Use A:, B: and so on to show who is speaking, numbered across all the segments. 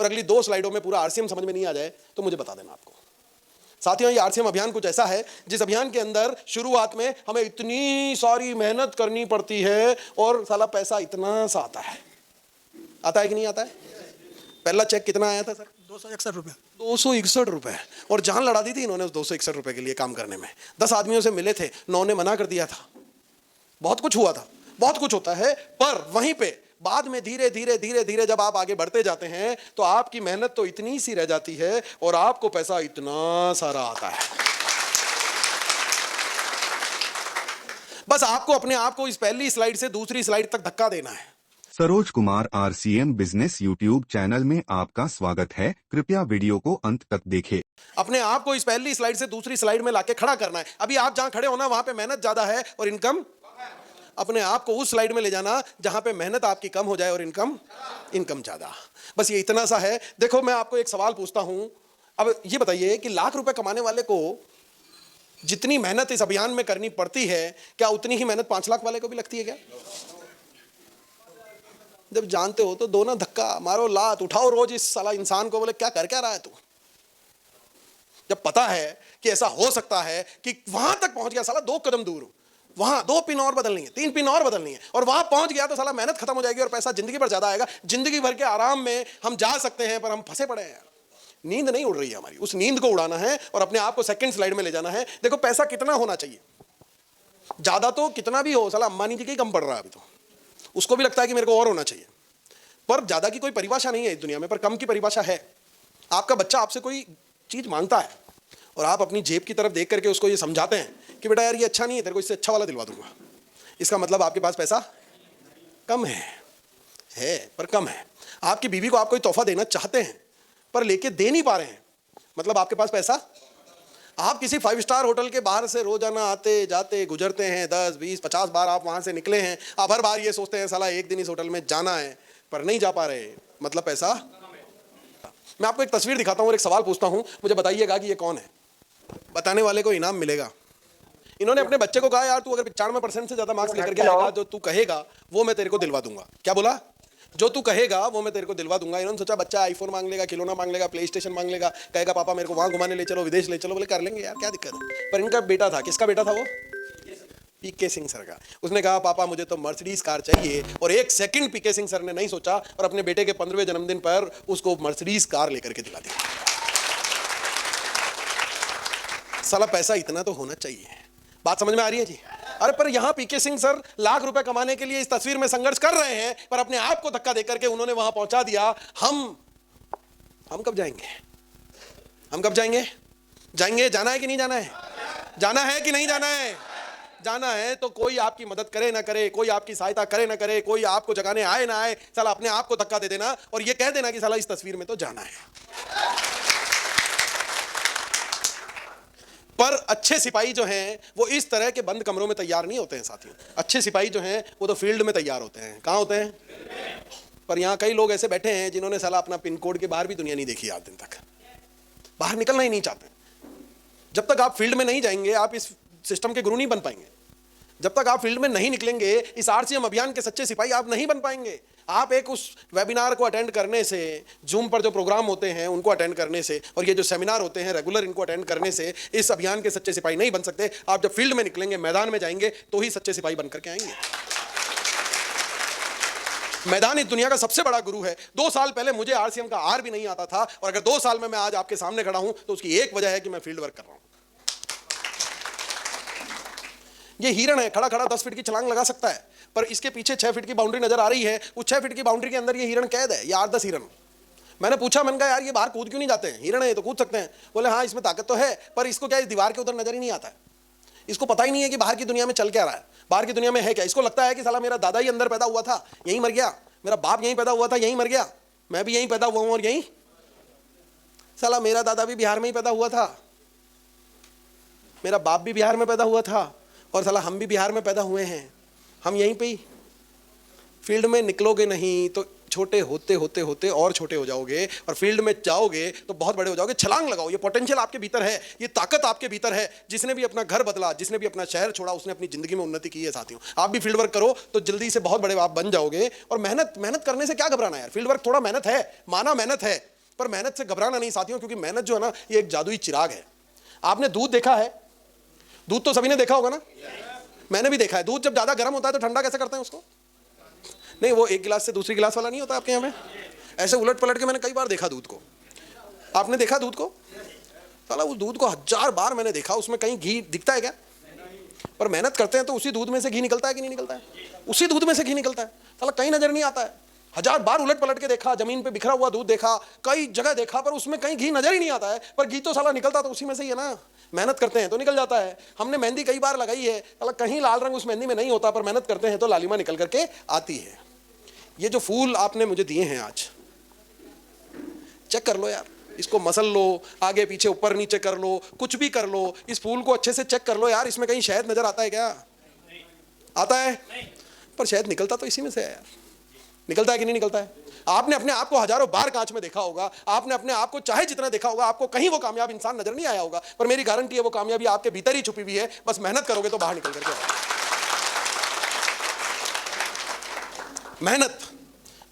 A: और अगली 2 स्लाइडों में पूरा आरसीएम समझ में नहीं आ जाए तो मुझे बता देना आपको। साथियों, ये आरसीएम अभियान कुछ ऐसा है जिस अभियान के अंदर शुरुआत में हमें इतनी सारी मेहनत करनी पड़ती है और साला पैसा इतना सा आता है। आता है कि नहीं आता है? पहला चेक कितना आया था सर?
B: 261 रुपये।
A: 261 रुपए। और जान लड़ा दी थी इन्होंने उस 261 रुपए के लिए काम करने में। 10 आदमियों से मिले थे, 9 ने मना कर दिया था। बहुत कुछ हुआ था, बहुत कुछ होता है, पर वहीं पे बाद में धीरे धीरे धीरे धीरे जब आप आगे बढ़ते जाते हैं तो आपकी मेहनत तो इतनी सी रह जाती है और आपको पैसा इतना सारा आता है। बस आपको अपने आप को इस पहली स्लाइड से दूसरी स्लाइड तक धक्का देना है।
C: Saroj Kumar RCM business YouTube channel में आपका स्वागत है। कृपया वीडियो को अंत तक देखें।
A: अपने आप को इस पहली स्लाइड से दूसरी स्लाइड में लाके खड़ा करना है। अभी आप जहां खड़े हो ना, वहां पे मेहनत ज्यादा है और इनकम। अपने आप को उस स्लाइड में ले जाना जहां पे मेहनत आपकी कम हो जाए और इनकम ज्यादा। बस ये इतना सा है। देखो, मैं आपको एक सवाल पूछता हूं। अब ये बताइए कि लाख रुपए कमाने वाले को जितनी मेहनत इस अभियान में करनी पड़ती है, क्या उतनी ही मेहनत 5 लाख वाले को भी लगती है क्या? जब जानते हो तो दो ना धक्का मारो, लात उठाओ रोज इस साला इंसान को, बोले क्या कर क्या रहा है तू। जब पता है कि ऐसा हो सकता है कि वहां तक पहुंच गया साला 2 कदम दूर, वहां 2 पिन और बदलनी है, 3 पिन और बदलनी है, और वहां पहुंच गया तो साला मेहनत खत्म हो जाएगी और पैसा जिंदगी भर ज्यादा आएगा। जिंदगी भर के आराम में हम जा सकते हैं, पर हम फंसे पड़े हैं। नींद नहीं उड़ रही है हमारी, उस नींद को उड़ाना है और अपने आप को सेकंड स्लाइड में ले जाना है। देखो, पैसा कितना होना चाहिए? ज्यादा तो कितना भी हो, साला अंबानी जी के ही कम पड़ रहा है अभी तो। उसको भी लगता है कि मेरे को और होना चाहिए, पर ज्यादा की कोई परिभाषा नहीं है इस दुनिया में, पर कम की परिभाषा है। आपका बच्चा आपसे कोई चीज मांगता है और आप अपनी जेब की तरफ देख करके उसको ये समझाते हैं कि बेटा यार ये अच्छा नहीं है, तेरे को इससे अच्छा वाला दिलवा दूंगा। इसका मतलब आपके पास पैसा कम है पर कम है। आपकी बीवी को आप कोई तोहफा देना चाहते हैं पर लेके दे नहीं पा रहे हैं, मतलब आपके पास पैसा। आप किसी 5 स्टार होटल के बाहर से रोजाना आते जाते गुजरते हैं, 10 20 50 बार आप वहां से निकले हैं। आप हर बार ये सोचते हैं साला एक दिन इस होटल में जाना है, पर नहीं जा पा रहे, मतलब पैसा। मैं आपको एक तस्वीर दिखाता हूं और एक सवाल पूछता हूं, मुझे बताइएगा कि ये कौन है। बताने वाले को इनाम मिलेगा। इन्होंने अपने बच्चे को कहा, यार तू अगर 95% से ज्यादा मार्क्स लेकर के आएगा, जो तू कहेगा वो मैं तेरे को दिलवा दूंगा। क्या बोला? जो तू कहेगा वो मैं तेरे को दिलवा दूंगा। इन्होंने सोचा बच्चा आईफोन मांग लेगा, खिलौना मांग लेगा, प्ले स्टेशन मांग लेगा, कहेगा पापा मेरे को वहां घुमाने ले चलो, विदेश ले चलो। बोले कर लेंगे यार, क्या दिक्कत है। पर इनका बेटा था, किसका बेटा था वो? पीके सिंह सर का। उसने कहा पापा मुझे तो मर्सिडीज कार चाहिए, और 1 सेकंड पीके सिंह सर ने नहीं सोचा और अपने बेटे के 15वें जन्मदिन पर उसको मर्सिडीज कार लेकर के दिला दिया। साला पैसा इतना तो होना चाहिए। बात समझ में आ रही है जी? अरे पर यहां पीके सिंह सर लाख रुपए कमाने के लिए इस तस्वीर में संघर्ष कर रहे हैं, पर अपने आप को धक्का देकर के उन्होंने वहां पहुंचा दिया। हम कब जाएंगे? हम कब जाएंगे? जाना है कि नहीं जाना है? जाना है कि नहीं जाना है? जाना है तो कोई आपकी मदद करे ना करे, कोई आपकी सहायता करे ना करे, कोई आपको जगाने आए ना आए, साला अपने आप को धक्का दे देना और ये कह देना कि साला इस तस्वीर में तो जाना है। पर अच्छे सिपाही जो हैं वो इस तरह के बंद कमरों में तैयार नहीं होते हैं साथियों। अच्छे सिपाही जो हैं वो तो फील्ड में तैयार होते हैं। कहां होते हैं? पर यहां कई लोग ऐसे बैठे हैं जिन्होंने साला अपना पिन कोड के बाहर भी दुनिया नहीं देखी आज दिन तक, बाहर निकलना ही नहीं चाहते। जब तक आप फील्ड में नहीं जाएंगे आप इस सिस्टम के गुरु नहीं बन पाएंगे। जब तक आप फील्ड में नहीं निकलेंगे, इस आरसीएम अभियान के सच्चे सिपाही आप नहीं बन पाएंगे। आप एक उस वेबिनार को अटेंड करने से, जूम पर जो प्रोग्राम होते हैं उनको अटेंड करने से, और ये जो सेमिनार होते हैं रेगुलर, इनको अटेंड करने से इस अभियान के सच्चे सिपाही नहीं बन सकते। आप जब फील्ड में निकलेंगे, मैदान में जाएंगे, तो ही सच्चे सिपाही बनकर के आएंगे। मैदान इस दुनिया का सबसे बड़ा गुरु है। 2 साल पहले मुझे आरसीएम का आर भी नहीं आता था, और अगर 2 साल में मैं आज आपके सामने खड़ा हूं तो उसकी एक वजह है कि मैं फील्ड वर्क कर रहा हूं। ये हिरण है, खड़ा खड़ा 10 फीट की छलांग लगा सकता है, पर इसके पीछे 6 फीट की बाउंड्री नजर आ रही है। उस 6 फीट की बाउंड्री के अंदर ये हिरण कैद है, ये 8-10 हिरण। मैंने पूछा, मैंने कहा यार ये बाहर कूद क्यों नहीं जाते हैं? हिरण है तो कूद सकते हैं। बोले हाँ इसमें ताकत तो है, पर इसको क्या इस दीवार के उधर नजर ही नहीं आता है। इसको पता ही नहीं है कि बाहर की दुनिया में चल क्या रहा है, बाहर की दुनिया में है क्या। इसको लगता है कि साला मेरा दादा ही अंदर पैदा हुआ था, यहीं मर गया, मेरा बाप यहीं पैदा हुआ था, यहीं मर गया, मैं भी यहीं पैदा हुआ हूं और यहीं, साला मेरा दादा भी बिहार में ही पैदा हुआ था, मेरा बाप भी बिहार में पैदा हुआ था, और साला हम भी बिहार में पैदा हुए हैं, हम यहीं पे ही। फील्ड में निकलोगे नहीं तो छोटे होते होते होते और छोटे हो जाओगे, और फील्ड में जाओगे तो बहुत बड़े हो जाओगे। छलांग लगाओ, ये पोटेंशियल आपके भीतर है, ये ताकत आपके भीतर है। जिसने भी अपना घर बदला, जिसने भी अपना शहर छोड़ा, उसने अपनी जिंदगी में उन्नति की है साथियों। आप भी फील्ड वर्क करो तो जल्दी से बहुत बड़े आप बन जाओगे। और मेहनत करने से क्या घबराना यार, फील्ड वर्क थोड़ा मेहनत है, माना मेहनत है, पर मेहनत से घबराना नहीं साथियों, क्योंकि मेहनत जो है ना, ये एक जादुई चिराग है। आपने दूध देखा है? दूध तो सभी ने देखा होगा ना, मैंने भी देखा है। दूध जब ज्यादा गर्म होता है तो ठंडा कैसे करते हैं उसको? नहीं, वो एक गिलास से दूसरी गिलास वाला नहीं होता आपके यहाँ में, ऐसे उलट पलट के मैंने कई बार देखा दूध को। आपने देखा दूध को? साला उस दूध को 1000 बार मैंने देखा, उसमें कहीं घी दिखता है क्या? पर मेहनत करते हैं तो उसी दूध में से घी निकलता है कि नहीं निकलता है? उसी दूध में से घी निकलता है, साला कहीं नजर नहीं आता है। 1000 बार उलट पलट के देखा, जमीन पे बिखरा हुआ दूध देखा, कई जगह देखा, पर उसमें कहीं घी नजर ही नहीं आता है। पर घी तो साला निकलता तो उसी में से ही है ना। मेहनत करते हैं तो निकल जाता है। हमने मेहंदी कई बार लगाई है, साला कहीं लाल रंग उस मेहंदी में नहीं होता, पर मेहनत करते हैं तो लालिमा निकल करके आती है। ये जो फूल आपने मुझे दिए हैं आज, चेक कर लो यार, इसको मसल लो, आगे पीछे ऊपर नीचे कर लो, कुछ भी कर लो, इस फूल को अच्छे से चेक कर लो यार, इसमें कहीं शहद नजर आता है क्या? आता है? पर शहद निकलता तो इसी में से है यार। निकलता है कि नहीं निकलता है? आपने अपने आप को हजारों बार कांच में देखा होगा, आपने अपने आप को चाहे जितना देखा होगा, आपको कहीं वो कामयाब इंसान नजर नहीं आया होगा, पर मेरी गारंटी है वो कामयाबी आपके भीतर ही छुपी हुई है। बस मेहनत करोगे तो बाहर निकल करके आएगा। मेहनत,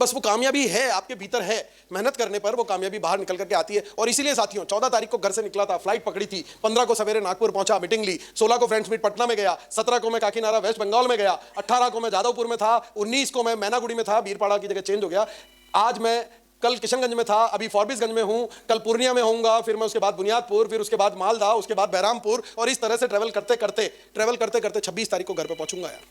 A: बस वो कामयाबी है आपके भीतर है, मेहनत करने पर वो कामयाबी बाहर निकल करके आती है। और इसीलिए साथियों, 14 तारीख को घर से निकला था, फ्लाइट पकड़ी थी, 15 को सवेरे नागपुर पहुंचा, मीटिंग ली, 16 को फ्रेंड्स मीट पटना में गया, 17 को मैं काकीनाडा वेस्ट बंगाल में गया, 18 को मैं जादवपुर में था, 19 को मैं मैनागुड़ी में था, बीरपाड़ा की जगह चेंज हो गया, आज मैं कल किशनगंज में था, अभी फॉरबिसगंज में हूं, कल पूर्णिया में होऊंगा, फिर मैं उसके बाद बुनियादपुर, फिर उसके बाद मालदा, उसके बाद बहरामपुर, और इस तरह से ट्रैवल करते करते 26 तारीख को घर पे पहुंचूंगा यार।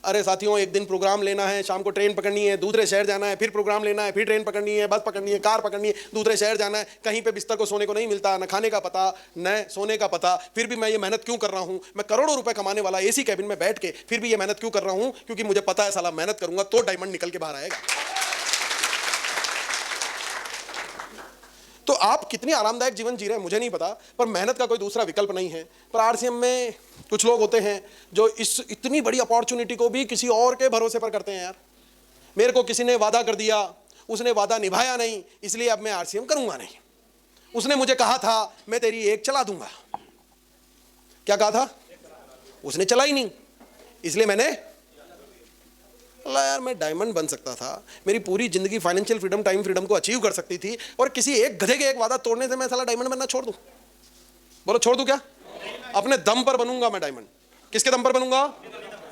A: अरे साथियों, एक दिन प्रोग्राम लेना है, शाम को ट्रेन पकड़नी है, दूसरे शहर जाना है, फिर प्रोग्राम लेना है, फिर ट्रेन पकड़नी है, बस पकड़नी है, कार पकड़नी है, दूसरे शहर जाना है, कहीं पे बिस्तर को सोने को नहीं मिलता, न खाने का पता न सोने का पता। फिर भी मैं ये मेहनत क्यों कर रहा हूं? मैं करोड़ों रुपए कमाने वाला एसी कैबिन में बैठ के फिर भी ये मेहनत क्यों कर रहा हूं? क्योंकि मुझे पता है साला मेहनत करूंगा तो डायमंड निकल के बाहर आएगा। तो आप कितनी आरामदायक जीवन जी रहे हैं मुझे नहीं पता, पर मेहनत का कोई दूसरा विकल्प नहीं है। पर आरसीएम में कुछ लोग होते हैं जो इस इतनी बड़ी अपॉर्चुनिटी को भी किसी और के भरोसे पर करते हैं यार। मेरे को किसी ने वादा कर दिया, उसने वादा निभाया नहीं, इसलिए अब मैं आरसीएम करूंगा नहीं। उसने मुझे कहा था मैं तेरी एक चला दूंगा, क्या कहा था? उसने चला ही नहीं, इसलिए मैंने अल्लाह यार, मैं डायमंड बन सकता था, मेरी पूरी जिंदगी फाइनेंशियल फ्रीडम, टाइम फ्रीडम को अचीव कर सकती थी, और किसी एक गधे के एक वादा तोड़ने से मैं साला डायमंड बनना छोड़ दूं? बोलो छोड़ दूं क्या? अपने दम पर बनूंगा मैं डायमंड। किसके दम पर बनूंगा?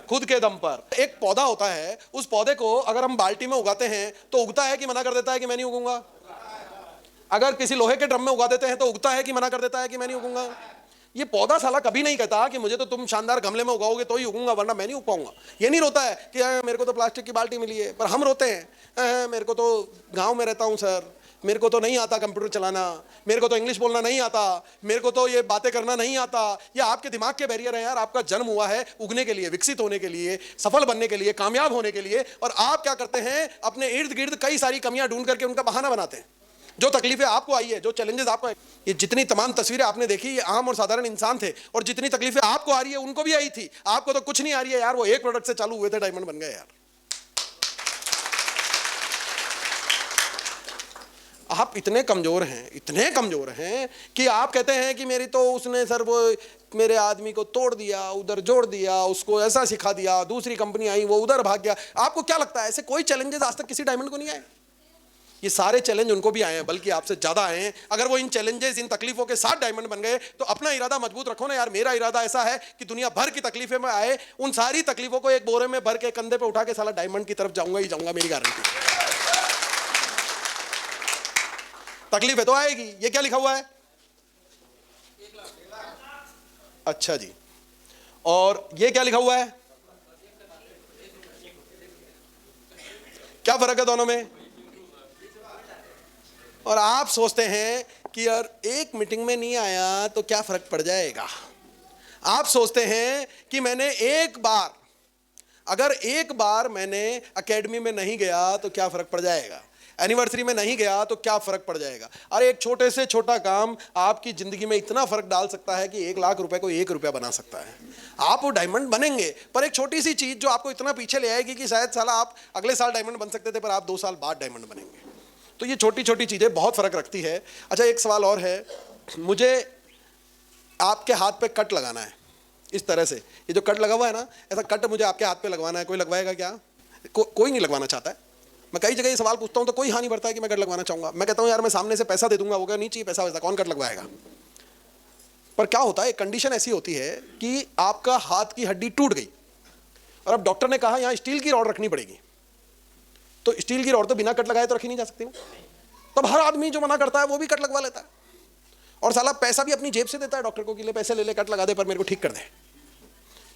A: खुद के दम पर। एक पौधा होता है, उस पौधे को अगर हम बाल्टी में उगाते हैं तो उगता है कि मना कर देता है कि मैं नहीं उगूंगा? अगर किसी लोहे के ड्रम में उगा देते हैं तो उगता है कि मना कर देता है कि मैं नहीं उगूंगा? ये पौधा साला कभी नहीं कहता कि मुझे तो तुम शानदार गमले में उगाओगे तो ही उगूंगा, वरना मैं नहीं उग पाऊंगा। ये नहीं रोता है कि मेरे को तो प्लास्टिक की बाल्टी मिली है, पर हम रोते हैं मेरे को तो गांव में रहता हूं सर, मेरे को तो नहीं आता कंप्यूटर चलाना, मेरे को तो इंग्लिश बोलना नहीं आता, मेरे को तो ये बातें करना नहीं आता। ये आपके दिमाग के बैरियर है यार। आपका जन्म हुआ है उगने के लिए, विकसित होने के लिए, सफल बनने के लिए, कामयाब होने के लिए, और आप क्या करते हैं? अपने इर्द गिर्द कई सारी कमियां ढूंढ करके उनका बहाना बनाते हैं। जो तकलीफें आपको आई है, जो चैलेंजेस आपको, ये जितनी तमाम तस्वीरें आपने देखी, ये आम और साधारण इंसान थे, और जितनी तकलीफें आपको आ रही है उनको भी आई थी। आपको तो कुछ नहीं आ रही है यार, वो एक प्रोडक्ट से चालू हुए थे, डायमंड बन गए यार। आप इतने कमजोर हैं कि आप कहते हैं कि मेरी तो उसने सर वो मेरे आदमी को तोड़ दिया, उधर जोड़ दिया, उसको ऐसा सिखा दिया, दूसरी कंपनी आई वो उधर भाग गया। आपको क्या लगता है ऐसे कोई चैलेंजेस आज तक किसी डायमंड को नहीं आए? ये सारे चैलेंज उनको भी आए हैं, बल्कि आपसे ज्यादा आए हैं। अगर वो इन चैलेंजेस, इन तकलीफों के साथ डायमंड बन गए तो अपना इरादा मजबूत रखो ना यार। मेरा इरादा ऐसा है कि दुनिया भर की तकलीफें में आए, उन सारी तकलीफों को एक बोरे में भर के कंधे पे उठा के साला डायमंड की तरफ जाऊंगा ही जाऊंगा, मेरी गारंटी। तकलीफें तो आएगी। ये क्या लिखा हुआ है? अच्छा जी, और ये क्या लिखा हुआ है? क्या फर्क है दोनों में? और आप सोचते हैं कि यार एक मीटिंग में नहीं आया तो क्या फर्क पड़ जाएगा। आप सोचते हैं कि मैंने अगर एक बार मैंने एकेडमी में नहीं गया तो क्या फर्क पड़ जाएगा, एनिवर्सरी में नहीं गया तो क्या फर्क पड़ जाएगा। अरे एक छोटे से छोटा काम आपकी जिंदगी में इतना फर्क डाल सकता है कि 1 लाख रुपए को 1 रुपया बना सकता है। आप वो डायमंड बनेंगे, पर एक छोटी सी चीज जो आपको इतना पीछे ले आएगी कि शायद साला आप अगले साल डायमंड बन सकते थे, पर आप 2 साल बाद डायमंड बनेंगे। तो ये छोटी छोटी चीजें बहुत फर्क रखती है। अच्छा, एक सवाल और है, मुझे आपके हाथ पे कट लगाना है इस तरह से। ये जो कट लगा हुआ है ना, ऐसा कट मुझे आपके हाथ पे लगवाना है। कोई लगवाएगा क्या? कोई नहीं लगवाना चाहता है। मैं कई जगह ये सवाल पूछता हूं तो कोई हाँ नहीं भरता है कि मैं कट लगवाना चाहूंगा। मैं कहता हूं यार मैं सामने से पैसा दे दूंगा, वो कहा नहीं चाहिए पैसा वैसा, कौन कट लगवाएगा। पर क्या होता है, एक कंडीशन ऐसी होती है कि आपका हाथ की हड्डी टूट गई और अब डॉक्टर ने कहा यहां स्टील की रॉड रखनी पड़ेगी, तो स्टील की रॉड तो बिना कट लगाए तो रखी नहीं जा सकती। तब हर आदमी जो मना करता है वो भी कट लगवा लेता है, और साला पैसा भी अपनी जेब से देता है डॉक्टर को कि ले पैसे ले ले, कट लगा दे पर मेरे को ठीक कर दे।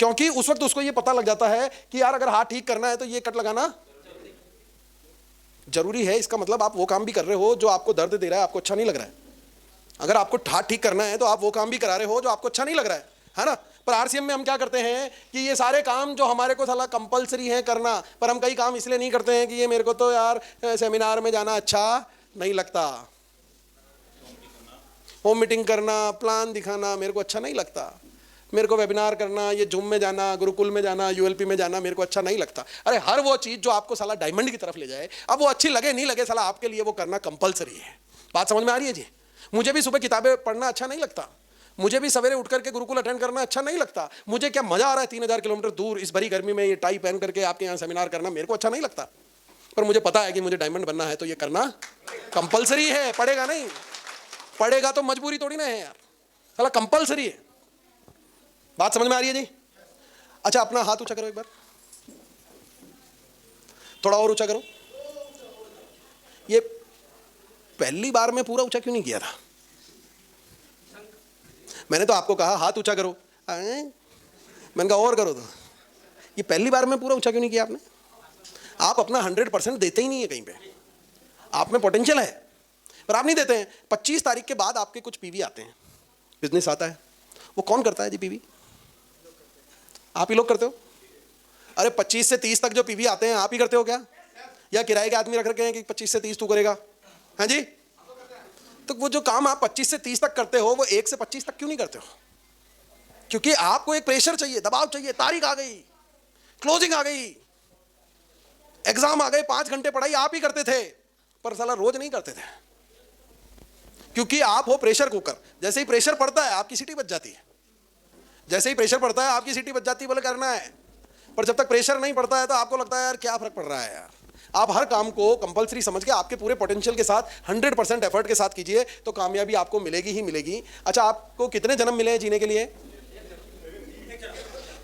A: क्योंकि उस वक्त उसको ये पता लग जाता है कि यार अगर हाथ ठीक करना है तो ये कट लगाना जरूरी है। इसका मतलब आप वो काम भी कर रहे हो जो आपको दर्द दे रहा है, आपको अच्छा नहीं लग रहा है। अगर आपको हाथ ठीक करना है तो आप वो काम भी करा रहे हो जो आपको अच्छा नहीं लग रहा है ना। पर आरसीएम में हम क्या करते हैं कि ये सारे काम जो हमारे को साला कंपलसरी है करना, पर हम कई काम इसलिए नहीं करते हैं कि ये मेरे को तो यार सेमिनार में जाना अच्छा नहीं लगता, होम मीटिंग करना, प्लान दिखाना मेरे को अच्छा नहीं लगता, मेरे को वेबिनार करना, ये जूम में जाना, गुरुकुल में जाना, यूएलपी में जाना मेरे को अच्छा नहीं लगता। अरे हर वो चीज जो आपको साला डायमंड की तरफ ले जाए, अब वो अच्छी लगे नहीं लगे, साला आपके लिए वो करना कंपलसरी है। बात समझ में आ रही है जी? मुझे भी सुबह किताबें पढ़ना अच्छा नहीं लगता, मुझे भी सवेरे उठ करके गुरुकुल अटेंड करना अच्छा नहीं लगता। मुझे क्या मजा आ रहा है 3000 किलोमीटर दूर इस भरी गर्मी में ये टाई पहन करके आपके यहाँ सेमिनार करना, मेरे को अच्छा नहीं लगता। पर मुझे पता है कि मुझे डायमंड बनना है तो ये करना कंपलसरी है, पड़ेगा नहीं, पड़ेगा तो मजबूरी थोड़ी ना है यार, साला कंपलसरी है। बात समझ में आ रही है जी? अच्छा अपना हाथ ऊंचा करो एक बार, थोड़ा और ऊंचा करो। ये पहली बार में पूरा ऊंचा क्यों नहीं किया था? मैंने तो आपको कहा हाथ ऊंचा करो, मैंने कहा और करो। तो ये पहली बार में पूरा ऊंचा क्यों नहीं किया आपने? आप अपना 100% देते ही नहीं है कहीं पे। आप में पोटेंशियल है पर आप नहीं देते हैं। 25 तारीख के बाद आपके कुछ पीवी आते हैं, बिजनेस आता है। वो कौन करता है जी पीवी? आप ही लोग करते हो। अरे 25 से 30 तक जो पीवी आते हैं आप ही करते हो क्या, या किराए के आदमी रख रखे हैं कि 25 से 30 तू करेगा? हाँ जी। तो वो जो काम आप 25 से 30 तक करते हो वो 1 से 25 तक क्यों नहीं करते हो? क्योंकि आपको एक प्रेशर चाहिए, दबाव चाहिए। तारीख आ गई, क्लोजिंग आ गई, एग्जाम आ गए, 5 घंटे पढ़ाई आप ही करते थे पर साला रोज नहीं करते थे, क्योंकि आप हो प्रेशर कुकर। जैसे ही प्रेशर पड़ता है आपकी सीटी बच जाती है, जैसे ही प्रेशर पड़ता है आपकी सीटी बच जाती है, बोले करना है। पर जब तक प्रेशर नहीं पड़ता है तो आपको लगता है यार क्या फर्क पड़ रहा है यार। आप हर काम को कंपलसरी समझ के आपके पूरे पोटेंशियल के साथ 100% एफर्ट के साथ कीजिए तो कामयाबी आपको मिलेगी ही मिलेगी। अच्छा आपको कितने जन्म मिले हैं जीने के लिए?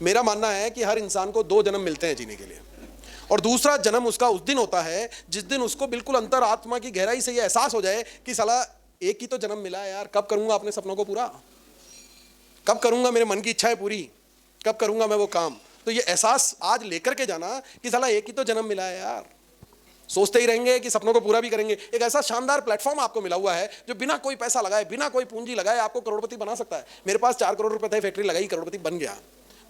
A: मेरा मानना है कि हर इंसान को 2 जन्म मिलते हैं जीने के लिए, और दूसरा जन्म उसका उस दिन होता है जिस दिन उसको बिल्कुल अंतर आत्मा की गहराई से यह एहसास हो जाए कि साला एक ही तो जन्म मिला है यार, कब करूंगा अपने सपनों को पूरा, कब करूंगा मेरे मन की इच्छाएं पूरी, कब करूंगा मैं वो काम। तो ये एहसास आज लेकर के जाना कि साला एक ही तो जन्म मिला है यार, सोचते ही रहेंगे कि सपनों को पूरा भी करेंगे। एक ऐसा शानदार प्लेटफॉर्म आपको मिला हुआ है जो बिना कोई पैसा लगाए, बिना कोई पूंजी लगाए आपको करोड़पति बना सकता है। मेरे पास 4 करोड़ रुपए थे, फैक्ट्री लगाई, करोड़पति बन गया।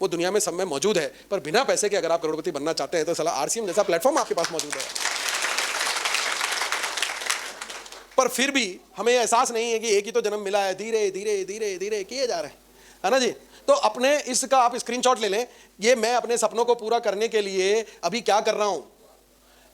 A: वो दुनिया में सब में मौजूद है, पर बिना पैसे के अगर आप करोड़पति बनना चाहते हैं तो साला आरसीएम जैसा प्लेटफॉर्म आपके पास मौजूद है। पर फिर भी हमें एहसास नहीं है कि एक ही तो जन्म मिला है, धीरे धीरे धीरे धीरे किए जा रहे हैं, है ना जी। तो अपने इसका आप स्क्रीनशॉट ले लें। ये मैं अपने सपनों को पूरा करने के लिए अभी क्या कर रहा हूं,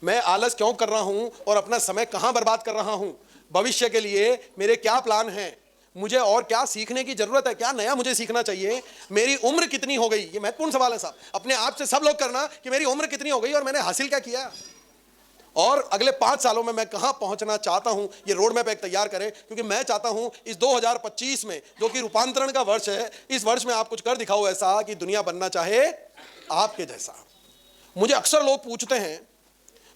A: मैं आलस क्यों कर रहा हूं और अपना समय कहां बर्बाद कर रहा हूं, भविष्य के लिए मेरे क्या प्लान हैं, मुझे और क्या सीखने की जरूरत है, क्या नया मुझे सीखना चाहिए, मेरी उम्र कितनी हो गई। ये महत्वपूर्ण सवाल है साहब, अपने आप से सब लोग करना कि मेरी उम्र कितनी हो गई और मैंने हासिल क्या किया, और अगले 5 सालों में मैं कहां पहुंचना चाहता हूं। ये रोड मैप एक तैयार करें, क्योंकि मैं चाहता हूं इस 2025 में, जो कि रूपांतरण का वर्ष है, इस वर्ष में आप कुछ कर दिखाओ ऐसा कि दुनिया बनना चाहे आपके जैसा। मुझे अक्सर लोग पूछते हैं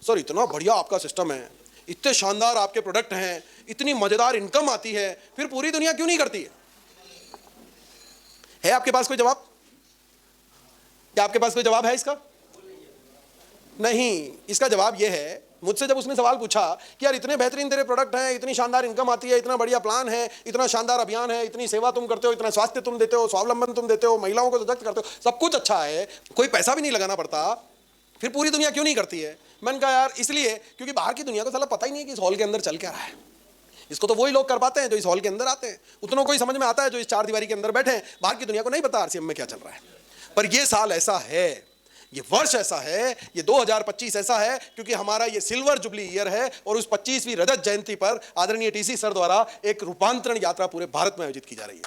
A: सर इतना बढ़िया आपका सिस्टम है, इतने शानदार आपके प्रोडक्ट हैं, इतनी मजेदार इनकम आती है, फिर पूरी दुनिया क्यों नहीं करती है आपके पास कोई जवाब? क्या आपके पास कोई जवाब है इसका? नहीं। इसका जवाब यह है, मुझसे जब उसने सवाल पूछा कि यार इतने बेहतरीन तेरे प्रोडक्ट हैं, इतनी शानदार इनकम आती है, इतना बढ़िया प्लान है, इतना शानदार अभियान है, इतनी सेवा तुम करते हो, इतना स्वास्थ्य तुम देते हो, स्वावलंबन तुम देते हो, महिलाओं को सशक्त करते हो, सब कुछ अच्छा है, कोई पैसा भी नहीं लगाना पड़ता, फिर पूरी दुनिया क्यों नहीं करती है? मैंने कहा यार इसलिए क्योंकि बाहर की दुनिया को साला पता ही नहीं है कि इस हॉल के अंदर चल क्या रहा है। इसको तो वही लोग कर पाते हैं जो इस हॉल के अंदर आते हैं, उतनों को ही समझ में आता है जो इस 4 दीवारी के अंदर बैठे हैं। बाहर की दुनिया को नहीं पता आरसीएम में क्या चल रहा है। पर यह साल ऐसा है, ये वर्ष ऐसा है, ये 2025 ऐसा है क्योंकि हमारा ये सिल्वर जुबली ईयर है, और उस 25वीं रजत जयंती पर आदरणीय टीसी सर द्वारा एक रूपांतरण यात्रा पूरे भारत में आयोजित की जा रही है।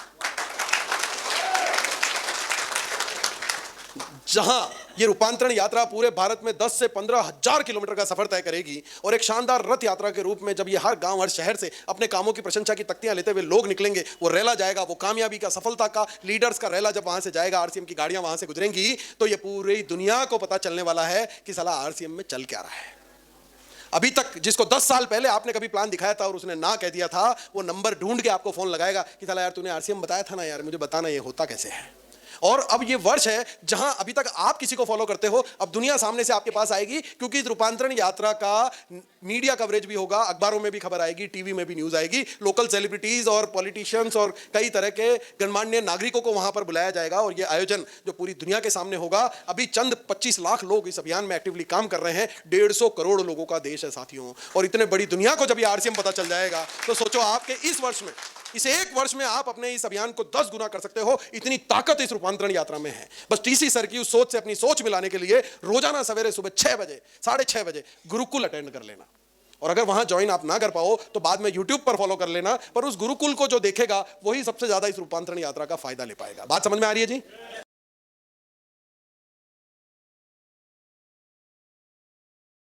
A: जहां ये रूपांतरण यात्रा पूरे भारत में 10 से 15 हजार किलोमीटर का सफर तय करेगी और एक शानदार रथ यात्रा के रूप में जब ये हर गांव हर शहर से अपने कामों की प्रशंसा की तख्तियां लेते हुए लोग निकलेंगे, वो रैला जाएगा, वो कामयाबी का, सफलता का, लीडर्स का रैला जब वहां से जाएगा, आरसीएम की गाड़ियां वहां से गुजरेंगी, तो ये पूरी दुनिया को पता चलने वाला है कि साला आरसीएम में चल क्या रहा है। अभी तक जिसको 10 साल पहले आपने कभी प्लान दिखाया था और उसने ना कह दिया था, वो नंबर ढूंढ के आपको फोन लगाएगा कि साला यार तूने आरसीएम बताया था ना यार, मुझे बताना ये होता कैसे है। और अब ये वर्ष है जहां अभी तक आप किसी को फॉलो करते हो, अब दुनिया सामने से आपके पास आएगी, क्योंकि इस रूपांतरण यात्रा का मीडिया कवरेज भी होगा, अखबारों में भी खबर आएगी, टीवी में भी न्यूज आएगी, लोकल सेलिब्रिटीज और पॉलिटिशियंस और कई तरह के गणमान्य नागरिकों को वहां पर बुलाया जाएगा और ये आयोजन जो पूरी दुनिया के सामने होगा। अभी चंद 25 लाख लोग इस अभियान में एक्टिवली काम कर रहे हैं, 150 करोड़ लोगों का देश है साथियों, और इतने बड़ी दुनिया को जब ये आरसीएम पता चल जाएगा तो सोचो आपके इस वर्ष में, इस एक वर्ष में आप अपने इस अभियान को 10 गुना कर सकते हो, इतनी ताकत इस रूपांतरण यात्रा में है। बस टीसी सर की उस सोच से अपनी सोच मिलाने के लिए रोजाना सवेरे सुबह 6 बजे 6:30 बजे गुरुकुल अटेंड कर लेना, और अगर वहां ज्वाइन आप ना कर पाओ तो बाद में यूट्यूब पर फॉलो कर लेना, पर उस गुरुकुल को जो देखेगा वही सबसे ज्यादा इस रूपांतरण यात्रा का फायदा ले पाएगा। बात समझ में आ रही है जी?